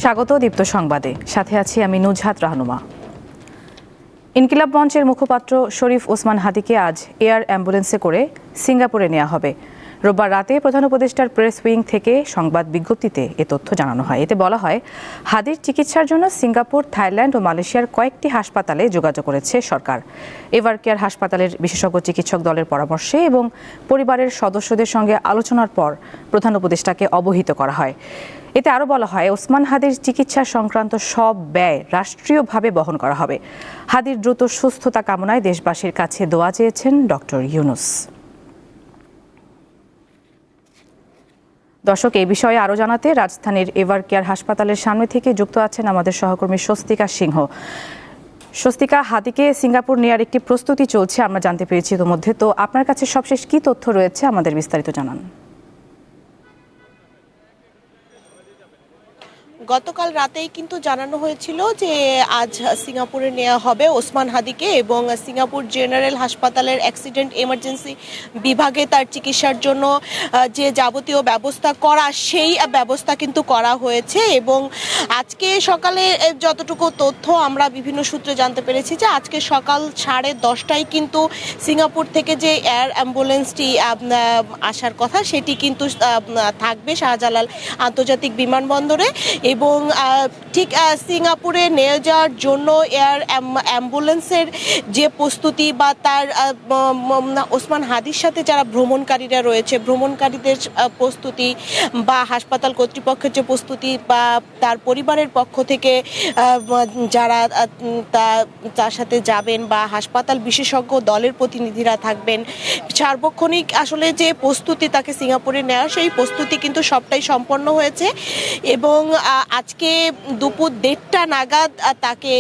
স্বাগত দীপ্ত সংবাদে, সাথে আছি আমি নুজহাত রাহনুমা। ইনকিলাব মঞ্চের মুখপাত্র শরীফ ওসমান হাদিকে আজ এয়ার অ্যাম্বুলেন্সে করে সিঙ্গাপুরে নেওয়া হবে। রোববার রাতে প্রধান উপদেষ্টার প্রেস উইং থেকে সংবাদ বিজ্ঞপ্তিতে এ তথ্য জানানো হয়। এতে বলা হয়, হাদির চিকিৎসার জন্য সিঙ্গাপুর, থাইল্যান্ড ও মালয়েশিয়ার কয়েকটি হাসপাতালে যোগাযোগ করেছে সরকার। এভারকেয়ার হাসপাতালের বিশেষজ্ঞ চিকিৎসক দলের পরামর্শে এবং পরিবারের সদস্যদের সঙ্গে আলোচনার পর প্রধান উপদেষ্টাকে অবহিত করা হয়। এতে আরও বলা হয়, ওসমান হাদির চিকিৎসা সংক্রান্ত সব ব্যয় রাষ্ট্রীয়ভাবে বহন করা হবে। হাদির দ্রুত সুস্থতা কামনায় দেশবাসীর কাছে দোয়া চেয়েছেন ডক্টর ইউনুস। দর্শক, এই বিষয়ে আরও জানাতে রাজধানীর এভারকেয়ার হাসপাতালের সামনে থেকে যুক্ত আছেন আমাদের সহকর্মী স্বস্তিকা সিংহ। স্বস্তিকা, হাদিকে সিঙ্গাপুর নেয়ার একটি প্রস্তুতি চলছে আমরা জানতে পেরেছি ইতিমধ্যে। তো আপনার কাছে সবশেষ কী তথ্য রয়েছে, আমাদের বিস্তারিত জানান। গতকাল রাতেই কিন্তু জানানো হয়েছিল যে আজ সিঙ্গাপুরে নেওয়া হবে ওসমান হাদিকে, এবং সিঙ্গাপুর জেনারেল হাসপাতালের অ্যাক্সিডেন্ট এমার্জেন্সি বিভাগে তার চিকিৎসার জন্য যে যাবতীয় ব্যবস্থা করা, সেই ব্যবস্থা কিন্তু করা হয়েছে। এবং আজকে সকালে যতটুকু তথ্য আমরা বিভিন্ন সূত্রে জানতে পেরেছি যে আজকে সকাল 10:30টায় কিন্তু সিঙ্গাপুর থেকে যে এয়ার অ্যাম্বুলেন্সটি আসার কথা সেটি কিন্তু থাকবে শাহজালাল আন্তর্জাতিক বিমানবন্দরে। এবং ঠিক সিঙ্গাপুরে নিয়ে যাওয়ার জন্য এয়ার অ্যাম্বুলেন্সের যে প্রস্তুতি বা তার ওসমান হাদির সাথে যারা ভ্রমণকারীরা রয়েছে, ভ্রমণকারীদের প্রস্তুতি বা হাসপাতাল কর্তৃপক্ষের যে প্রস্তুতি বা তার পরিবারের পক্ষ থেকে যারা তার সাথে যাবেন বা হাসপাতাল বিশেষজ্ঞ দলের প্রতিনিধিরা থাকবেন, সার্বক্ষণিক আসলে যে প্রস্তুতি তাকে সিঙ্গাপুরে নেওয়া, সেই প্রস্তুতি কিন্তু সবটাই সম্পন্ন হয়েছে। এবং আজকে দুপুর 1:30টা নাগাদ তাকে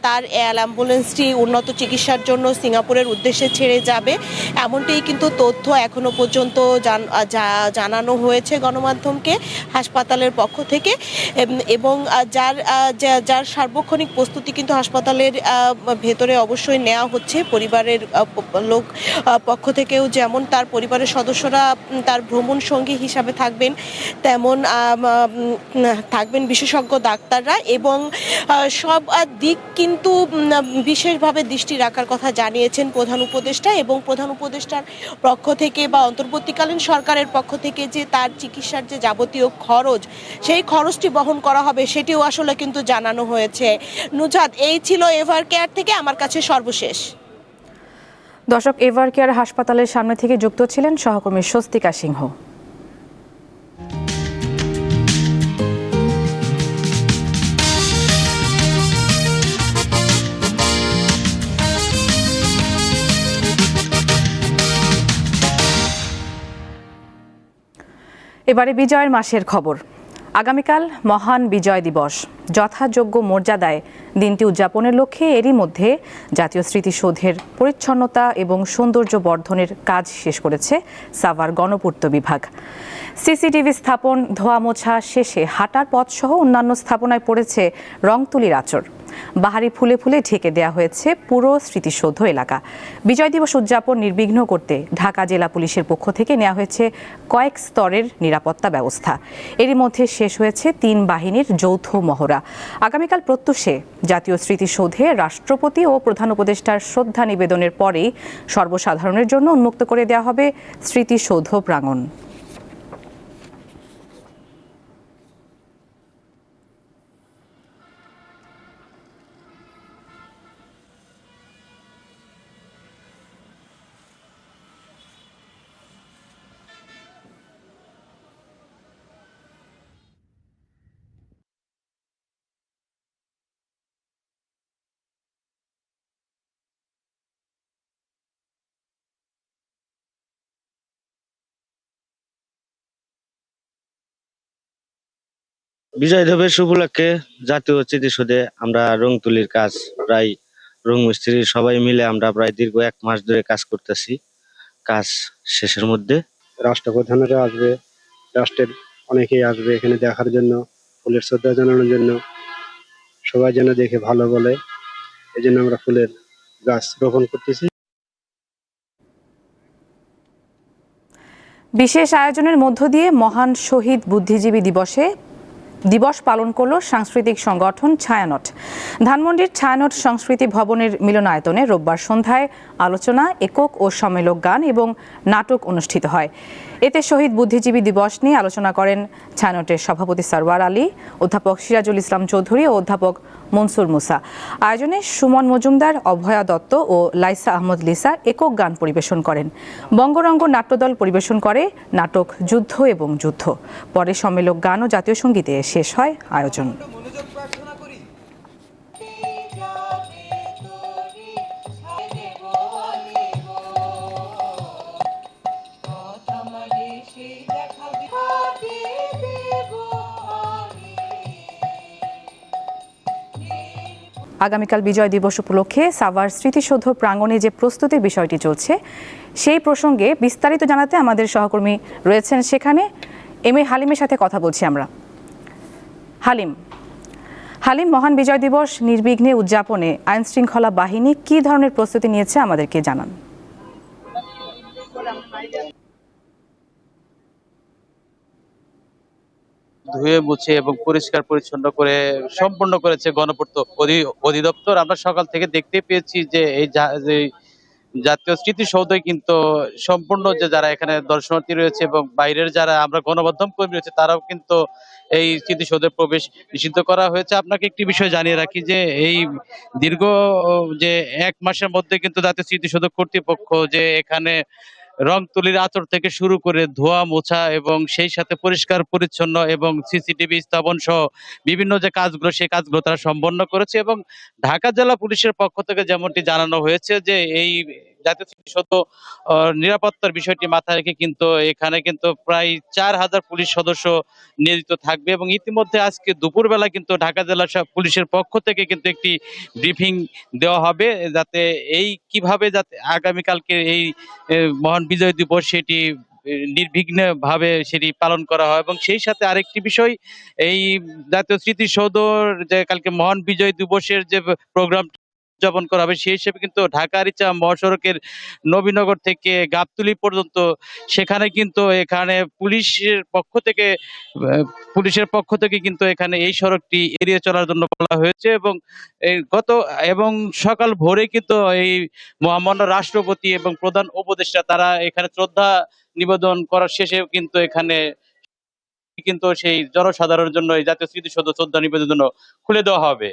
তার এয়ার অ্যাম্বুলেন্সটি উন্নত চিকিৎসার জন্য সিঙ্গাপুরের উদ্দেশ্যে ছেড়ে যাবে, এমনটাই কিন্তু তথ্য এখনো পর্যন্ত জানানো হয়েছে গণমাধ্যমকে হাসপাতালের পক্ষ থেকে। এবং যার সার্বক্ষণিক প্রস্তুতি কিন্তু হাসপাতালের ভেতরে অবশ্যই নেওয়া হচ্ছে পরিবারের লোক পক্ষ থেকেও, যেমন তার পরিবারের সদস্যরা তার ভ্রমণ সঙ্গী হিসাবে থাকবেন, তেমন থাকবেন বিশেষজ্ঞ ডাক্তাররা। এবং সব দিক কিন্তু বিশেষভাবে দৃষ্টি রাখার কথা জানিয়েছেন প্রধান উপদেষ্টা। এবং প্রধান উপদেষ্টার পক্ষ থেকে বা অন্তর্বর্তীকালীন সরকারের পক্ষ থেকে যে তার চিকিৎসার যে যাবতীয় খরচ, সেই খরচটি বহন করা হবে সেটিও আসলে কিন্তু জানানো হয়েছে। নুজহাত, এই ছিল এভারকেয়ার থেকে আমার কাছে সর্বশেষ। দর্শক, এভারকেয়ার হাসপাতালের সামনে থেকে যুক্ত ছিলেন সহকর্মী স্বস্তিকা সিংহ। এবারে বিজয়ের মাসের খবর। আগামীকাল মহান বিজয় দিবস। যথাযোগ্য মর্যাদায় দিনটি উদযাপনের লক্ষ্যে এরই মধ্যে জাতীয় স্মৃতিসৌধের পরিচ্ছন্নতা এবং সৌন্দর্য বর্ধনের কাজ শেষ করেছে সাভার গণপূর্ত বিভাগ। সিসিটিভি স্থাপন, ধোয়া মোছা শেষে হাঁটার পথসহ অন্যান্য স্থাপনায় পড়েছে রং তুলির আঁচড়। বাহারি ফুলে ফুলে ঢেকে দেওয়া হয়েছে পুরো স্মৃতিসৌধ এলাকা। বিজয় দিবস উদযাপন নির্বিঘ্ন করতে ঢাকা জেলা পুলিশের পক্ষ থেকে নেওয়া হয়েছে কয়েক স্তরের নিরাপত্তা ব্যবস্থা। এরই মধ্যে শেষ হয়েছে 3 বাহিনীর যৌথ মহড়া। আগামীকাল প্রত্যুষে জাতীয় স্মৃতিসৌধে রাষ্ট্রপতি ও প্রধান উপদেষ্টার শ্রদ্ধা নিবেদনের পরেই সর্বসাধারণের জন্য উন্মুক্ত করে দেওয়া হবে স্মৃতিসৌধ প্রাঙ্গণ। বিজয় দিবস উপলক্ষে জাতীয় স্মৃতিসৌধে আমরা রং তুলির কাজ, প্রায় রং মিস্ত্রি সবাই মিলে আমরা প্রায় দীর্ঘ 1 মাস ধরে কাজ করতেছি। কাজ শেষের মধ্যে। রাষ্ট্রপ্রধানেরা আসবে, রাষ্ট্রের অনেকেই আসবে এখানে দেখার জন্য, ফুলের শ্রদ্ধা জানানোর জন্য। সবাই যেন দেখে ভালো বলে, এই জন্য আমরা ফুলের গাছ রোপণ করতেছি। বিশেষ আয়োজনের মধ্য দিয়ে মহান শহীদ বুদ্ধিজীবী দিবসে দিবস পালন করল সাংস্কৃতিক সংগঠন ছায়ানট। ধানমন্ডির ছায়ানট সংস্কৃতি ভবনের মিলনায়তনে রোববার সন্ধ্যায় আলোচনা, একক ও সম্মেলক গান এবং নাটক অনুষ্ঠিত হয়। এতে শহীদ বুদ্ধিজীবী দিবস নিয়ে আলোচনা করেন ছায়ানটের সভাপতি সরওয়ার আলী, অধ্যাপক সিরাজুল ইসলাম চৌধুরী ও অধ্যাপক মনসুর মুসা। আয়োজনে সুমন মজুমদার, অভয়া দত্ত ও লাইসা আহমদ লিসা একক গান পরিবেশন করেন। বঙ্গরঙ্গ নাট্যদল পরিবেশন করে নাটক যুদ্ধ এবং যুদ্ধ। পরে সম্মেলক গান ও জাতীয় সঙ্গীতে শেষ হয় আয়োজন। আগামীকাল বিজয় দিবস উপলক্ষে সাভার স্মৃতিসৌধ প্রাঙ্গণে যে প্রস্তুতির বিষয়টি চলছে সেই প্রসঙ্গে বিস্তারিত জানাতে আমাদের সহকর্মী রয়েছেন সেখানে। এম.এ. হালিমের সাথে কথা বলছি আমরা। হালিম, মহান বিজয় দিবস নির্বিঘ্নে উদযাপনে আইনশৃঙ্খলা বাহিনী কী ধরনের প্রস্তুতি নিয়েছে আমাদেরকে জানান। ধুয়ে মুছে এবং পরিষ্কার পরিচ্ছন্ন করে সম্পূর্ণ করেছে গণপূর্ত অধিদপ্তর। আমরা সকাল থেকে দেখতে পেয়েছি যে যে জাতীয় স্মৃতিসৌধে কিন্তু সম্পূর্ণ যে যারা এখানে দর্শনার্থী রয়েছে এবং বাইরের যারা আমরা গণমাধ্যম কর্মী রয়েছে তারাও কিন্তু এই স্মৃতিসৌধে প্রবেশ নিষিদ্ধ করা হয়েছে। আপনাকে একটি বিষয় জানিয়ে রাখি যে এই দীর্ঘ যে 1 মাসের মধ্যে কিন্তু জাতীয় স্মৃতিসৌধ কর্তৃপক্ষ যে এখানে রং তুলির আঁচড় থেকে শুরু করে ধোয়া মোছা এবং সেই সাথে পরিষ্কার পরিচ্ছন্ন এবং সিসিটিভি স্থাপন সহ বিভিন্ন যে কাজগুলো সেই কাজগুলো তারা সম্পন্ন করেছে। এবং ঢাকা জেলা পুলিশের পক্ষ থেকে যেমনটি জানানো হয়েছে যে এই জাতীয় স্মৃতিসৌধ নিরাপত্তার বিষয়টি মাথায় রেখে কিন্তু এখানে কিন্তু প্রায় 4000 পুলিশ সদস্য নিয়োজিত থাকবে। এবং ইতিমধ্যে আজকে দুপুরবেলা কিন্তু ঢাকা জেলা পুলিশের পক্ষ থেকে কিন্তু একটি ব্রিফিং দেওয়া হবে যাতে কিভাবে যাতে আগামীকালকে এই মহান বিজয় দিবস সেটি নির্বিঘ্ন ভাবে সেটি পালন করা হয়। এবং সেই সাথে আরেকটি বিষয়, এই জাতীয় স্মৃতিসৌধর যে কালকে মহান বিজয় দিবসের যে প্রোগ্রাম উদযাপন করা হবে সেই হিসেবে কিন্তু ঢাকা আরিচা মহাসড়কের নবীনগর থেকে গাবতলী পর্যন্ত সেখানে কিন্তু এখানে পুলিশের পক্ষ থেকে কিন্তু এখানে এই সড়কটি এড়িয়ে চলার জন্য বলা হয়েছে। এবং সকাল ভোরে কিন্তু এই মহামান্য রাষ্ট্রপতি এবং প্রধান উপদেষ্টা তারা এখানে শ্রদ্ধা নিবেদন করার শেষে কিন্তু এখানে কিন্তু সেই জনসাধারণের জন্য এই জাতীয় স্মৃতিসৌধ শ্রদ্ধা নিবেদনের জন্য খুলে দেওয়া হবে।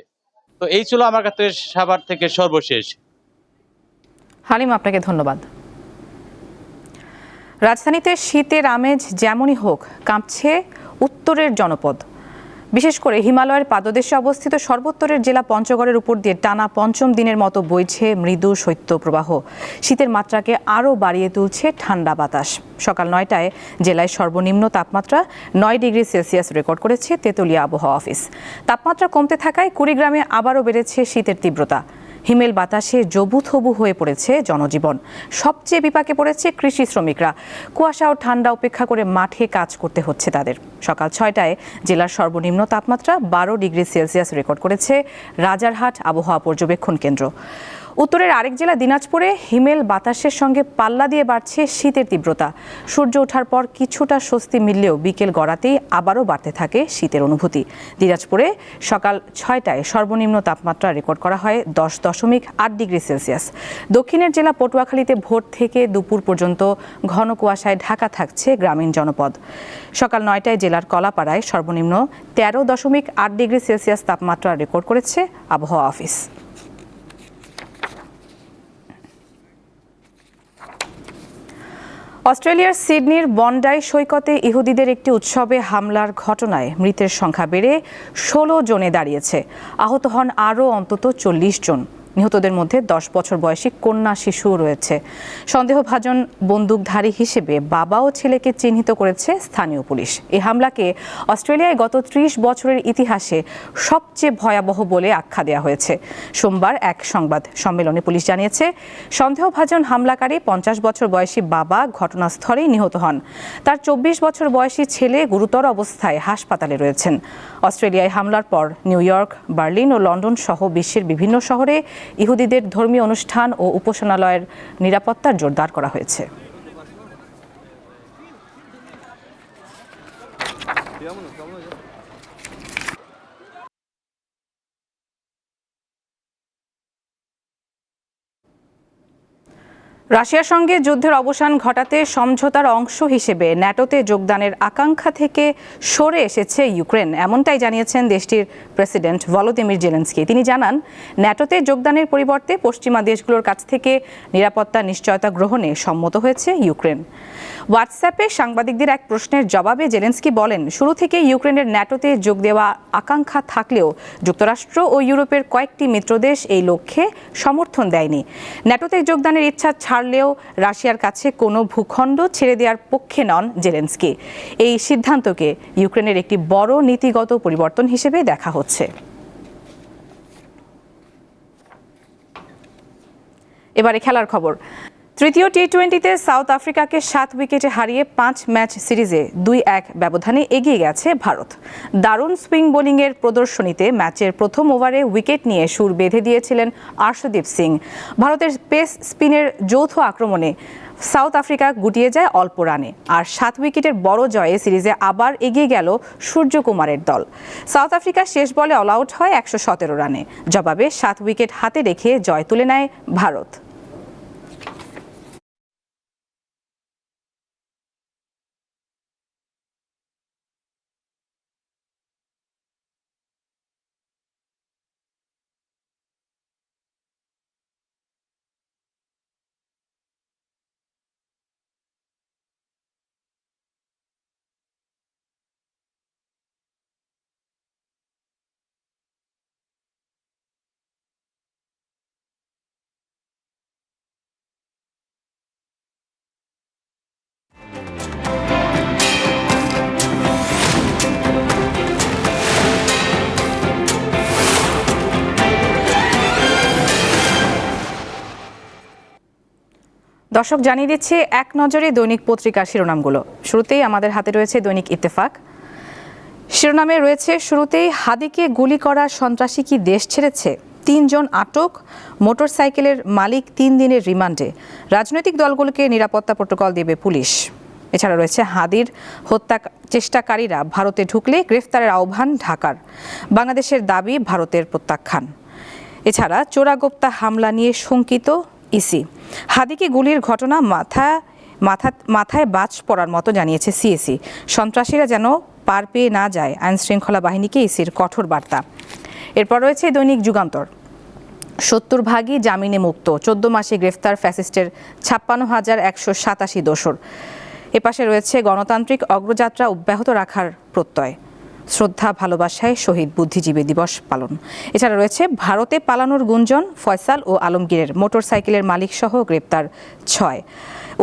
তো এই ছিল আমার কাছে সাভার থেকে সর্বশেষ। হালিম, আপনাকে ধন্যবাদ। রাজধানীতে শীতের আমেজ যেমনই হোক, কাঁপছে উত্তরের জনপদ। বিশেষ করে হিমালয়ের পাদদেশে অবস্থিত সর্বোত্তরের জেলা পঞ্চগড়ের উপর দিয়ে টানা 5ম দিনের মতো বইছে মৃদু শৈত্যপ্রবাহ। শীতের মাত্রাকে আরও বাড়িয়ে তুলছে ঠান্ডা বাতাস। সকাল 9টায় জেলায় সর্বনিম্ন তাপমাত্রা 9 ডিগ্রি সেলসিয়াস রেকর্ড করেছে তেঁতুলিয়া আবহাওয়া অফিস। তাপমাত্রা কমতে থাকায় কুড়িগ্রামে আবারও বেড়েছে শীতের তীব্রতা। হিমেল বাতাসে জবুথবু হয়ে পড়েছে জনজীবন। সবচেয়ে বিপাকে পড়েছে কৃষি শ্রমিকরা। কুয়াশা ও ঠান্ডা উপেক্ষা করে মাঠে কাজ করতে হচ্ছে তাদের। সকাল 6টায় জেলার সর্বনিম্ন তাপমাত্রা 12 ডিগ্রি সেলসিয়াস রেকর্ড করেছে রাজারহাট আবহাওয়া পর্যবেক্ষণ কেন্দ্র। উত্তরের আরেক জেলা দিনাজপুরে হিমেল বাতাসের সঙ্গে পাল্লা দিয়ে বাড়ছে শীতের তীব্রতা। সূর্য ওঠার পর কিছুটা স্বস্তি মিললেও বিকেল গড়াতেই আবারও বাড়তে থাকে শীতের অনুভূতি। দিনাজপুরে সকাল 6টায় সর্বনিম্ন তাপমাত্রা রেকর্ড করা হয় 10.8 ডিগ্রি সেলসিয়াস। দক্ষিণের জেলা পটুয়াখালীতে ভোর থেকে দুপুর পর্যন্ত ঘন কুয়াশায় ঢাকা থাকছে গ্রামীণ জনপদ। সকাল 9টায় জেলার কলাপাড়ায় সর্বনিম্ন 13.8 ডিগ্রি সেলসিয়াস তাপমাত্রা রেকর্ড করেছে আবহাওয়া অফিস। অস্ট্রেলিয়ার সিডনির বন্ডাই সৈকতে ইহুদিদের একটি উৎসবে হামলার ঘটনায় মৃতের সংখ্যা বেড়ে 16 জনে দাঁড়িয়েছে। আহত হন আরও অন্তত 40 জন। নিহতদের মধ্যে 10 বছর বয়সী কন্যা শিশুও রয়েছে। সন্দেহভাজন বন্দুকধারী হিসেবে বাবা ও ছেলেকে চিহ্নিত করেছে স্থানীয় পুলিশ। এই হামলাকে অস্ট্রেলিয়ায় গত 30 বছরের ইতিহাসে সবচেয়ে ভয়াবহ বলে আখ্যা দেওয়া হয়েছে। সোমবার এক সংবাদ সম্মেলনে পুলিশ জানিয়েছে, সন্দেহভাজন হামলাকারী 50 বছর বয়সী বাবা ঘটনাস্থলেই নিহত হন। তার 24 বছর বয়সী ছেলে গুরুতর অবস্থায় হাসপাতালে রয়েছেন। অস্ট্রেলিয়ায় হামলার পর নিউ ইয়র্ক, বার্লিন ও লন্ডন সহ বিশ্বের বিভিন্ন শহরে ইহুদিদের ধর্মীয় অনুষ্ঠান ও উপাসনালয়ের নিরাপত্তা জোরদার করা হয়েছে। রাশিয়ার সঙ্গে যুদ্ধের অবসান ঘটাতে সমঝোতার অংশ হিসেবে ন্যাটোতে যোগদানের আকাঙ্ক্ষা থেকে সরে এসেছে ইউক্রেন, এমনটাই জানিয়েছেন দেশটির প্রেসিডেন্ট ভলোদিমির জেলেনস্কি। তিনি জানান, ন্যাটোতে যোগদানের পরিবর্তে পশ্চিমা দেশগুলোর কাছ থেকে নিরাপত্তা নিশ্চয়তা গ্রহণে সম্মত হয়েছে ইউক্রেন। হোয়াটসঅ্যাপে সাংবাদিকদের এক প্রশ্নের জবাবে জেলেনস্কি বলেন, শুরু থেকে ইউক্রেনের ন্যাটোতে যোগ দেওয়া আকাঙ্ক্ষা থাকলেও যুক্তরাষ্ট্র ও ইউরোপের কয়েকটি মিত্রদেশ এই লক্ষ্যে সমর্থন দেয়নি। ন্যাটোতে যোগদানের ইচ্ছা ছাড়লেও রাশিয়ার কাছে কোনো ভূখণ্ড ছেড়ে দেওয়ার পক্ষে নন জেলেনস্কি। এই সিদ্ধান্তকে ইউক্রেনের একটি বড় নীতিগত পরিবর্তন হিসেবে দেখা হচ্ছে। এবারে খেলার খবর। তৃতীয় টি-20তে সাউথ আফ্রিকাকে 7 উইকেটে হারিয়ে 5 ম্যাচ সিরিজে 2-1 ব্যবধানে এগিয়ে গেছে ভারত। দারুণ সুইং বোলিংয়ের প্রদর্শনীতে ম্যাচের প্রথম ওভারে উইকেট নিয়ে সুর বেঁধে দিয়েছিলেন আর্শদীপ সিং। ভারতের পেস স্পিনের যৌথ আক্রমণে সাউথ আফ্রিকা গুটিয়ে যায় অল্প রানে, আর 7 উইকেটের বড় জয়ে সিরিজে আবার এগিয়ে গেল সূর্যকুমারের দল। সাউথ আফ্রিকা শেষ বলে অল আউট হয় 117 রানে। জবাবে 7 উইকেট হাতে রেখে জয় তুলে নেয় ভারত। দর্শক, জানিয়ে দিচ্ছে এক নজরে দৈনিক পত্রিকার শিরোনামগুলো। শুরুতেই আমাদের হাতে রয়েছে দৈনিক ইত্তেফাক। শিরোনামে রয়েছে, শুরুতেই হাদিকে গুলি করা সন্ত্রাসী কি দেশ ছেড়েছে? 3 জন আটক, মোটরসাইকেলের মালিক 3 দিনের রিমান্ডে। রাজনৈতিক দলগুলোকে নিরাপত্তা প্রোটোকল দেবে পুলিশ। এছাড়া রয়েছে, হাদির হত্যা চেষ্টাকারীরা ভারতে ঢুকলে গ্রেফতারের আহ্বান ঢাকার। বাংলাদেশের দাবি ভারতের প্রত্যাখ্যান। এছাড়া চোরাগোপ্তা হামলা নিয়ে শঙ্কিত ইসি। হাদিকে গুলির ঘটনা মাথায় বাজ পড়ার মতো জানিয়েছে সিএসি। সন্ত্রাসীরা যেন পার পেয়ে না যায়, আইন শৃঙ্খলা বাহিনীকে ইসির কঠোর বার্তা। এরপর রয়েছে দৈনিক যুগান্তর। 70 ভাগই জামিনে মুক্ত, 14 মাসে গ্রেফতার ফ্যাসিস্টের 56,187 দোসর। এপাশে রয়েছে গণতান্ত্রিক অগ্রযাত্রা অব্যাহত রাখার প্রত্যয়, শ্রদ্ধা ভালোবাসায় শহীদ বুদ্ধিজীবী দিবস পালন। এছাড়া রয়েছে ভারতে পালানোর গুঞ্জন, ফয়সাল ও আলমগীরের মোটরসাইকেলের মালিক সহ গ্রেপ্তার 6।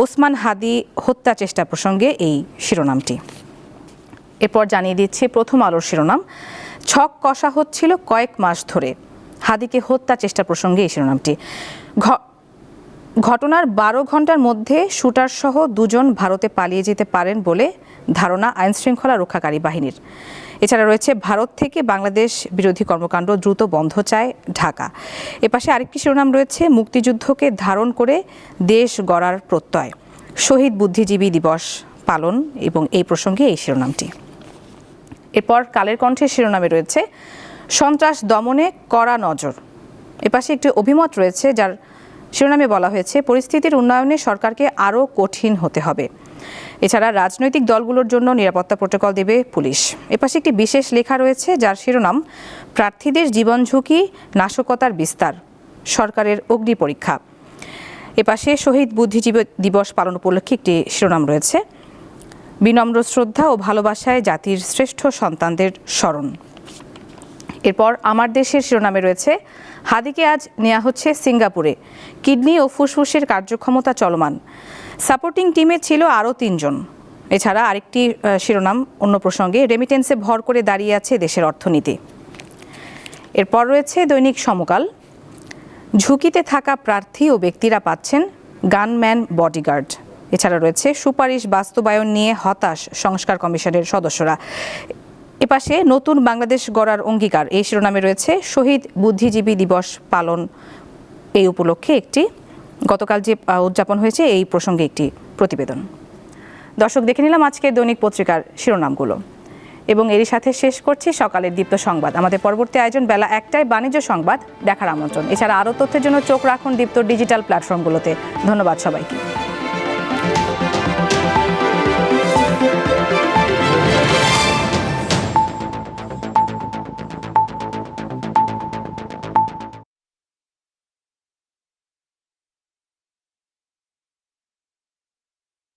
ওসমান হাদি হত্যা চেষ্টা প্রসঙ্গে এই শিরোনামটি। এরপর জানিয়ে দিচ্ছি প্রথম আলোর শিরোনাম, ছক কষা হচ্ছিল কয়েক মাস ধরে। হাদিকে হত্যা চেষ্টা প্রসঙ্গে এই শিরোনামটি। ঘটনার 12 ঘন্টার মধ্যে শুটার সহ 2 জন ভারতে পালিয়ে যেতে পারেন বলে ধারণা আইন শৃঙ্খলা রক্ষাকারী বাহিনীর। এছাড়া রয়েছে, ভারত থেকে বাংলাদেশ বিরোধী কর্মকাণ্ড দ্রুত বন্ধ চায় ঢাকা। এপাশে আরেকটি শিরোনাম রয়েছে, মুক্তিযুদ্ধকে ধারণ করে দেশ গড়ার প্রত্যয়, শহীদ বুদ্ধিজীবী দিবস পালন, এবং এই প্রসঙ্গে এই শিরোনামটি। এরপর কালের কণ্ঠের শিরোনামে রয়েছে, সন্ত্রাস দমনে কড়া নজর। এপাশে একটি অভিমত রয়েছে, যার শিরোনামে বলা হয়েছে, পরিস্থিতির উন্নয়নে সরকারকে আরও কঠিন হতে হবে। এছাড়া রাজনৈতিক দলগুলোর জন্য নিরাপত্তা প্রোটোকল দেবে পুলিশ। এপাশে একটি বিশেষ লেখা রয়েছে, যার শিরোনাম, প্রার্থীদের জীবন ঝুঁকি, নাশকতার বিস্তার, সরকারের অগ্নি পরীক্ষা। এপাশে শহীদ বুদ্ধিজীবী দিবস পালন উপলক্ষে একটি শিরোনাম রয়েছে, বিনম্র শ্রদ্ধা ও ভালোবাসায় জাতির শ্রেষ্ঠ সন্তানদের স্মরণ। এরপর আমার দেশের শিরোনামে রয়েছে, হাদিকে আজ নেওয়া হচ্ছে সিঙ্গাপুরে, কিডনি ও ফুসফুসের কার্যক্ষমতা চলমান। সাপোর্টিং টিমে ছিল আরও 3 জন। এছাড়া আরেকটি শিরোনাম অন্য প্রসঙ্গে, রেমিটেন্সে ভর করে দাঁড়িয়ে আছে দেশের অর্থনীতি। এরপর রয়েছে দৈনিক সমকাল। ঝুঁকিতে থাকা প্রার্থী ও ব্যক্তিরা পাচ্ছেন গানম্যান বডিগার্ড। এছাড়া রয়েছে, সুপারিশ বাস্তবায়ন নিয়ে হতাশ সংস্কার কমিশনের সদস্যরা। এপাশে নতুন বাংলাদেশ গড়ার অঙ্গীকার, এই শিরোনামে রয়েছে, শহীদ বুদ্ধিজীবী দিবস পালন এই উপলক্ষে একটি গতকাল যে উদযাপন হয়েছে এই প্রসঙ্গে একটি প্রতিবেদন। দর্শক, দেখে নিলাম আজকের দৈনিক পত্রিকার শিরোনামগুলো। এবং এরই সাথে শেষ করছি সকালের দীপ্ত সংবাদ। আমাদের পরবর্তী আয়োজন বেলা 1টায় বাণিজ্য সংবাদ দেখার আমন্ত্রণ। এছাড়া আরও তথ্যের জন্য চোখ রাখুন দীপ্ত ডিজিটাল প্ল্যাটফর্মগুলোতে। ধন্যবাদ সবাইকে।